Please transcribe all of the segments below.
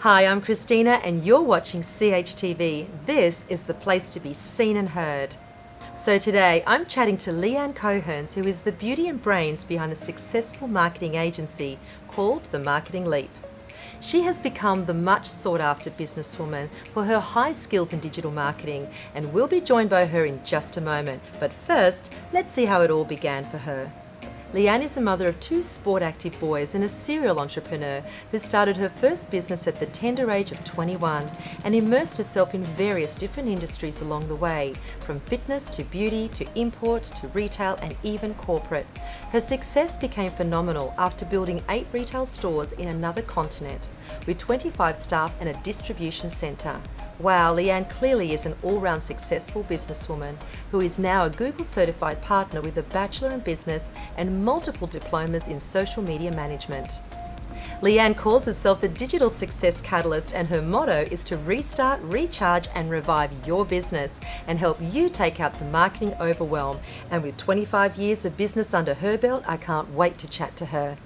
Hi, I'm Christina and you're watching Chtv. This is the place to be seen and heard. So today I'm chatting to Leanne Cohens, who is the beauty and brains behind the successful marketing agency called The Marketing Leap. She has become the much sought after businesswoman for her high skills in digital marketing, and we'll be joined by her in just a moment. But first, let's see how it all began for her. Leanne is the mother of two sport-active boys and a serial entrepreneur who started her first business at the tender age of 21 and immersed herself in various different industries along the way, from fitness to beauty to import to retail and even corporate. Her success became phenomenal after building 8 retail stores in another continent, with 25 staff and a distribution centre. Wow, Leanne clearly is an all-round successful businesswoman who is now a Google certified partner with a Bachelor in Business and multiple diplomas in social media management. Leanne calls herself the digital success catalyst, and her motto is to restart, recharge and revive your business and help you take out the marketing overwhelm. And with 25 years of business under her belt, I can't wait to chat to her.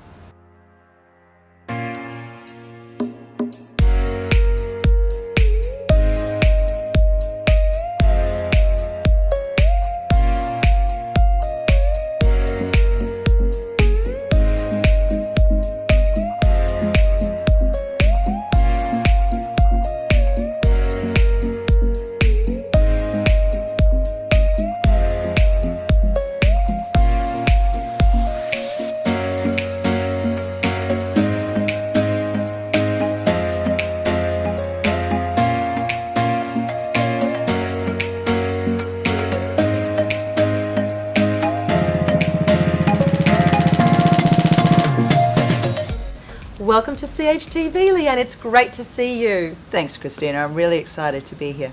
Welcome to CHTV, Leanne. It's great to see you. Thanks, Christina. I'm really excited to be here.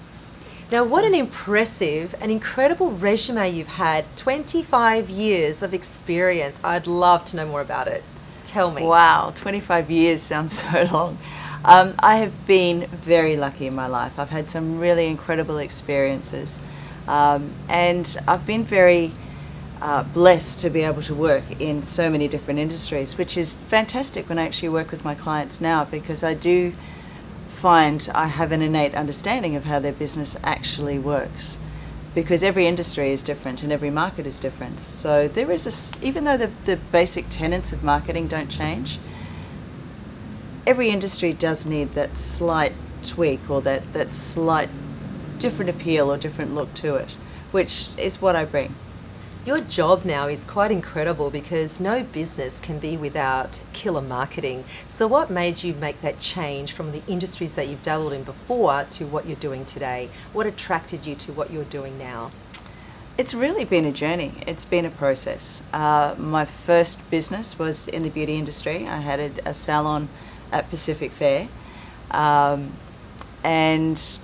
Now, what an impressive and incredible resume you've had. 25 years of experience. I'd love to know more about it. Tell me. Wow, 25 years sounds so long. I have been very lucky in my life. I've had some really incredible experiences. And I've been very blessed to be able to work in so many different industries, which is fantastic when I actually work with my clients now, because I do find I have an innate understanding of how their business actually works, because every industry is different and every market is different. So there is even though the basic tenets of marketing don't change, every industry does need that slight tweak or that slight different appeal or different look to it, which is what I bring. Your job now is quite incredible because no business can be without killer marketing. So what made you make that change from the industries that you've dabbled in before to what you're doing today? What attracted you to what you're doing now? It's really been a journey. It's been a process. My first business was in the beauty industry. I had a salon at Pacific Fair, and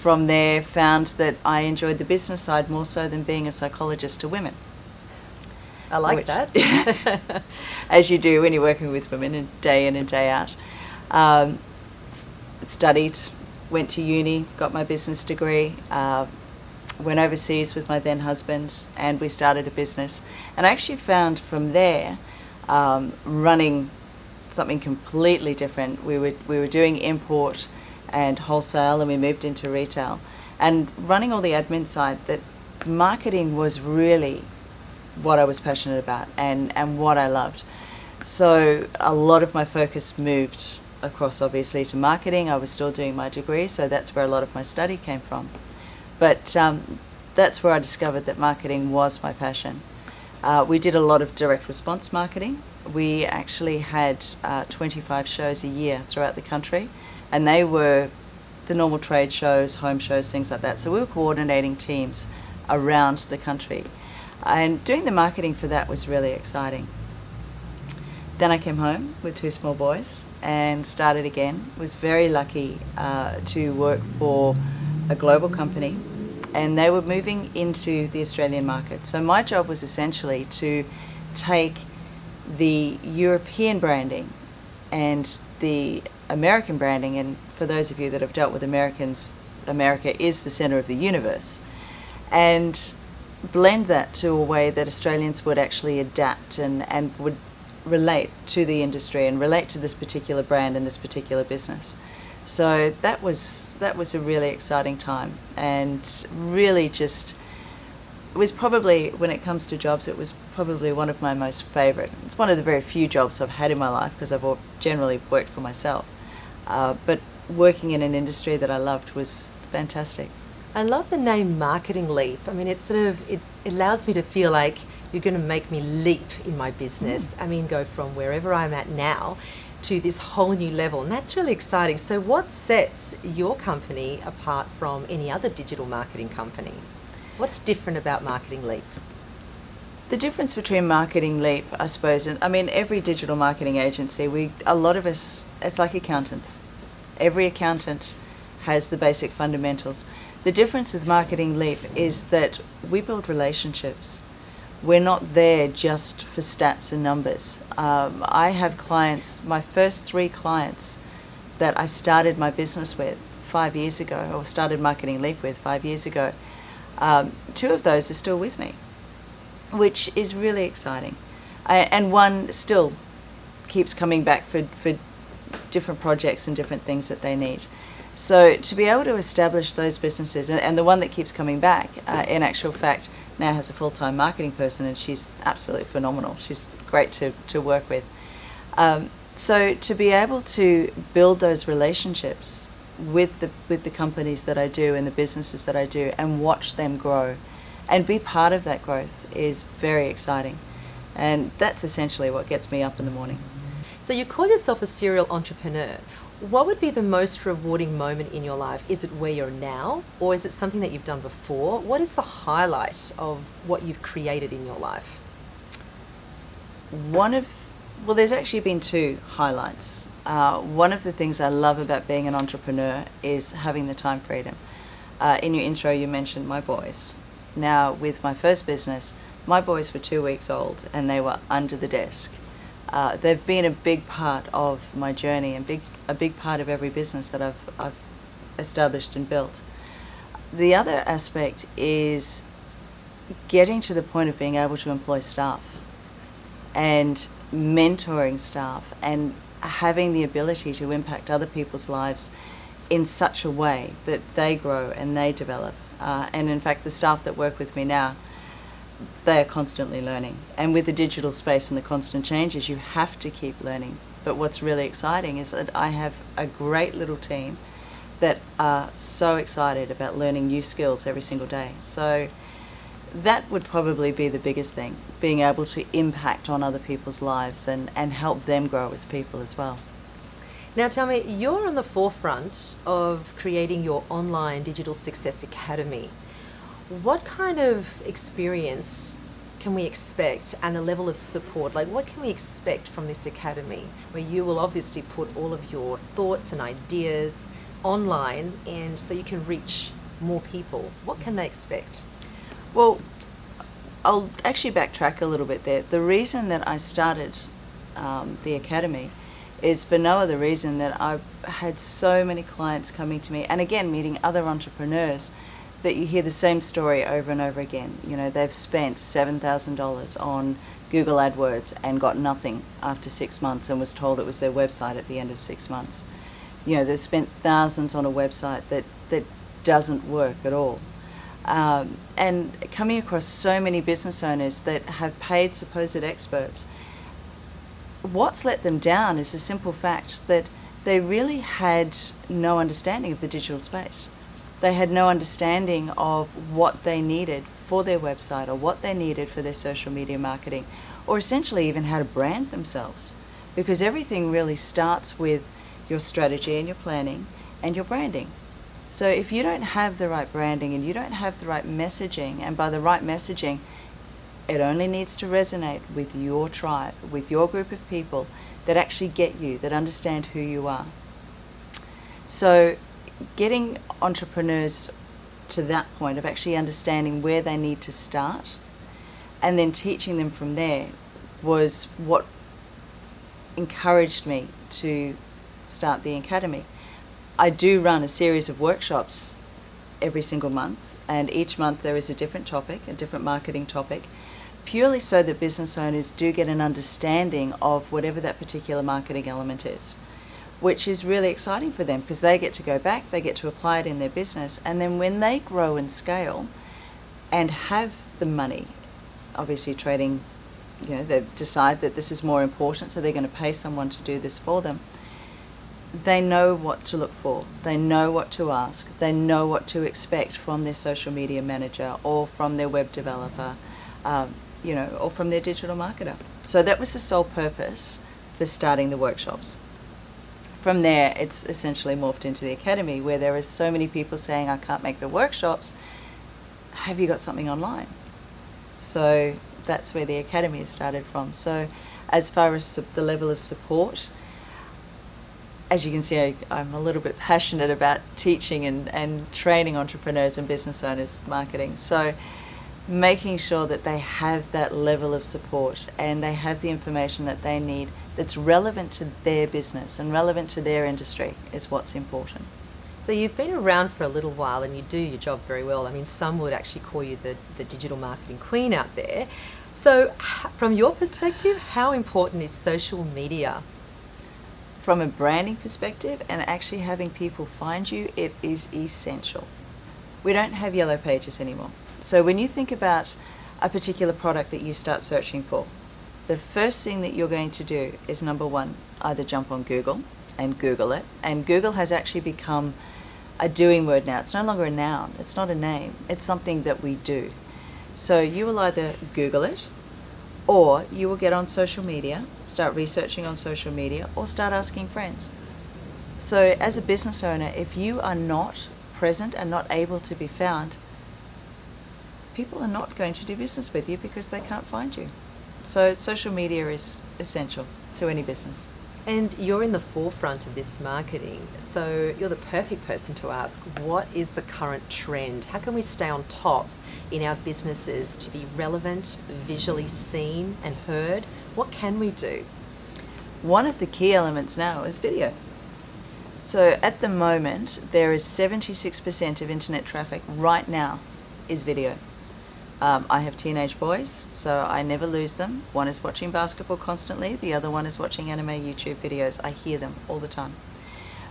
from there found that I enjoyed the business side more so than being a psychologist to women. I like that. As you do when you're working with women in and day out. Studied, went to uni, got my business degree, went overseas with my then husband, and we started a business. And I actually found from there, running something completely different. We were doing import and wholesale, and we moved into retail, and running all the admin side, that marketing was really what I was passionate about and what I loved. So a lot of my focus moved across obviously to marketing. I was still doing my degree, so that's where a lot of my study came from. But that's where I discovered that marketing was my passion. We did a lot of direct response marketing. We actually had 25 shows a year throughout the country, and they were the normal trade shows, home shows, things like that. So we were coordinating teams around the country. And doing the marketing for that was really exciting. Then I came home with 2 small boys and started again. Was very lucky to work for a global company, and they were moving into the Australian market. So my job was essentially to take the European branding and the American branding, and for those of you that have dealt with Americans, America is the center of the universe, and blend that to a way that Australians would actually adapt and would relate to the industry and relate to this particular brand and this particular business. So that was a really exciting time, and really just, it was probably, when it comes to jobs, it was probably one of my most favourite. It's one of the very few jobs I've had in my life, because I've generally worked for myself. But working in an industry that I loved was fantastic. I love the name Marketing Leap. I mean, it allows me to feel like you're going to make me leap in my business. I mean, go from wherever I'm at now to this whole new level, and that's really exciting. So what sets your company apart from any other digital marketing company? What's different about Marketing Leap? The difference between Marketing Leap, I suppose, and I mean, every digital marketing agency, a lot of us, it's like accountants. Every accountant has the basic fundamentals. The difference with Marketing Leap is that we build relationships. We're not there just for stats and numbers. I have clients, my first 3 clients that I started my business with 5 years ago, or started Marketing Leap with 5 years ago, 2 of those are still with me, which is really exciting. And one still keeps coming back for different projects and different things that they need. So to be able to establish those businesses, and the one that keeps coming back, in actual fact, now has a full-time marketing person, and she's absolutely phenomenal. She's great to work with. So to be able to build those relationships with the companies that I do and the businesses that I do, and watch them grow and be part of that growth, is very exciting. And that's essentially what gets me up in the morning. So you call yourself a serial entrepreneur. What would be the most rewarding moment in your life? Is it where you're now, or is it something that you've done before? What is the highlight of what you've created in your life? Well, there's actually been 2 highlights. One of the things I love about being an entrepreneur is having the time freedom. In your intro, you mentioned my boys. Now, with my first business, my boys were 2 weeks old and they were under the desk. They've been a big part of my journey, and a big part of every business that I've established and built. The other aspect is getting to the point of being able to employ staff and mentoring staff, and having the ability to impact other people's lives in such a way that they grow and they develop. And in fact, the staff that work with me now, they are constantly learning. And with the digital space and the constant changes, you have to keep learning. But what's really exciting is that I have a great little team that are so excited about learning new skills every single day. So that would probably be the biggest thing, being able to impact on other people's lives and help them grow as people as well. Now tell me, you're on the forefront of creating your online digital success academy. What kind of experience can we expect, and the level of support? Like, what can we expect from this academy, where you will obviously put all of your thoughts and ideas online, and so you can reach more people? What can they expect? Well, I'll actually backtrack a little bit there. The reason that I started the academy is for no other reason that I've had so many clients coming to me, and again, meeting other entrepreneurs, that you hear the same story over and over again. You know, they've spent $7,000 on Google AdWords and got nothing after 6 months, and was told it was their website at the end of 6 months. You know, they've spent thousands on a website that doesn't work at all. And coming across so many business owners that have paid supposed experts, what's let them down is the simple fact that they really had no understanding of the digital space. They had no understanding of what they needed for their website, or what they needed for their social media marketing, or essentially even how to brand themselves. Because everything really starts with your strategy and your planning and your branding. So if you don't have the right branding and you don't have the right messaging, and by the right messaging, it only needs to resonate with your tribe, with your group of people that actually get you, that understand who you are. So getting entrepreneurs to that point of actually understanding where they need to start, and then teaching them from there, was what encouraged me to start the academy. I do run a series of workshops every single month, and each month there is a different topic, a different marketing topic, purely so that business owners do get an understanding of whatever that particular marketing element is. which is really exciting for them because they get to go back, they get to apply it in their business, and then when they grow and scale and have the money, obviously trading, they decide that this is more important, so they're going to pay someone to do this for them. They know what to look for, they know what to ask, they know what to expect from their social media manager or from their web developer, or from their digital marketer. So that was the sole purpose for starting the workshops. From there, it's essentially morphed into the academy, where there are so many people saying, I can't make the workshops, have you got something online? So that's where the academy has started from. So as far as the level of support, as you can see, I'm a little bit passionate about teaching and training entrepreneurs and business owners marketing. So making sure that they have that level of support and they have the information that they need that's relevant to their business and relevant to their industry is what's important. So you've been around for a little while and you do your job very well. I mean, some would actually call you the digital marketing queen out there. So from your perspective, how important is social media? From a branding perspective and actually having people find you, it is essential. We don't have yellow pages anymore. So when you think about a particular product that you start searching for, the first thing that you're going to do is, number one, either jump on Google and Google it. And Google has actually become a doing word now. It's no longer a noun. It's not a name. It's something that we do. So you will either Google it, or you will get on social media, start researching on social media, or start asking friends. So as a business owner, if you are not present and not able to be found, people are not going to do business with you because they can't find you. So social media is essential to any business. And you're in the forefront of this marketing, so you're the perfect person to ask, what is the current trend? How can we stay on top in our businesses to be relevant, visually seen and heard? What can we do? One of the key elements now is video. So at the moment, there is 76% of internet traffic right now is video. I have teenage boys, so I never lose them. One is watching basketball constantly, the other one is watching anime YouTube videos. I hear them all the time.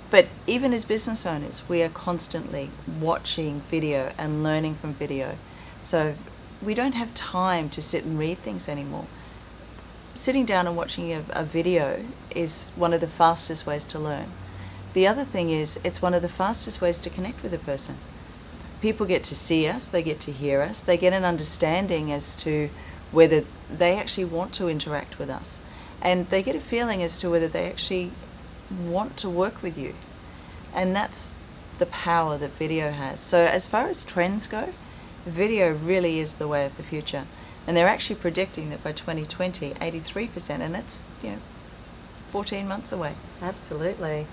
But even as business owners, we are constantly watching video and learning from video. So we don't have time to sit and read things anymore. Sitting down and watching a video is one of the fastest ways to learn. The other thing is, it's one of the fastest ways to connect with a person. People get to see us, they get to hear us, they get an understanding as to whether they actually want to interact with us. And they get a feeling as to whether they actually want to work with you. And that's the power that video has. So as far as trends go, video really is the way of the future. And they're actually predicting that by 2020, 83%, and that's 14 months away. Absolutely.